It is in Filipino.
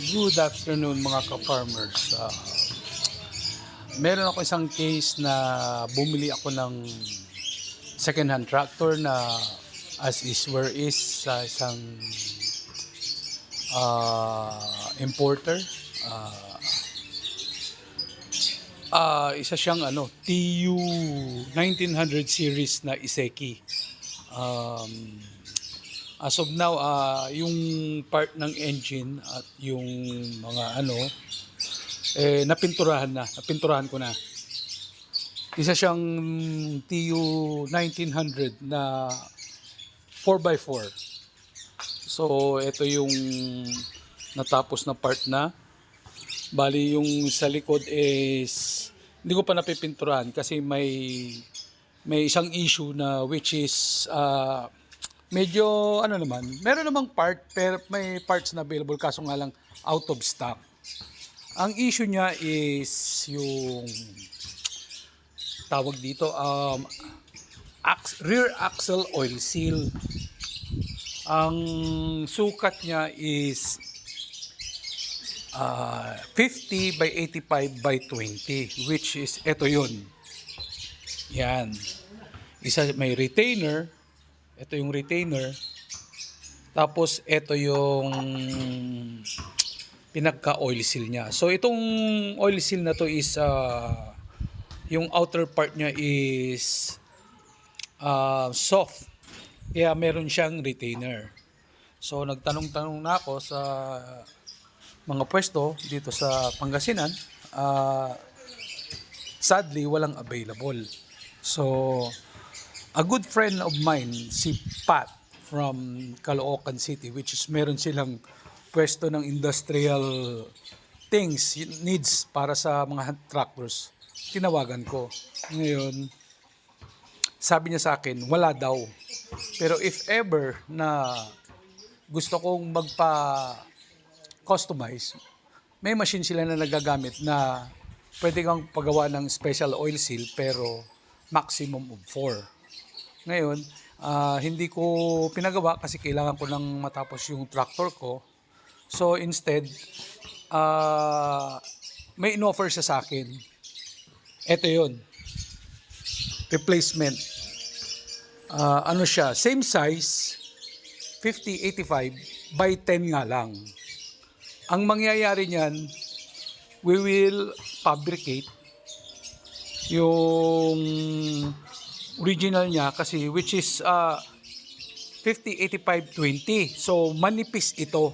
Good afternoon mga ka-farmers. Meron ako isang case na bumili ako ng second-hand tractor na as is where is sa isang importer. Isa siyang TU 1900 series na Iseki. As of now, yung part ng engine at yung mga napinturahan ko na. Isa siyang TU 1900 na 4x4. So, ito yung natapos na part na. Bali, yung sa likod is hindi ko pa napipinturahan kasi may isang issue na which is medyo meron namang part pero may parts na available kaso nga lang out of stock. Ang issue niya is yung tawag dito rear axle oil seal. Ang sukat niya is 50 by 85 by 20 which is ito yun. Yan. Isa may retainer. Ito yung retainer. Tapos ito yung pinagka-oil seal niya. So itong oil seal na to is yung outer part niya is soft. Kaya meron siyang retainer. So nagtanong-tanong na ako sa mga pwesto dito sa Pangasinan. Sadly walang available. So a good friend of mine, si Pat from Caloocan City, which is meron silang pwesto ng industrial things, needs para sa mga tractors. Tinawagan ko. Ngayon, sabi niya sa akin, wala daw. Pero if ever na gusto kong magpa-customize, may machine sila na nagagamit na pwede kang pagawa ng special oil seal pero maximum of 4. Ngayon, hindi ko pinagawa kasi kailangan ko nang matapos yung tractor ko. So instead, may in-offer siya sa akin. Ito yun. Replacement. Siya, same size, 50-85 by 10 nga lang. Ang mangyayari niyan, we will fabricate yung original niya kasi which is 50, 85, 20. So manipis ito.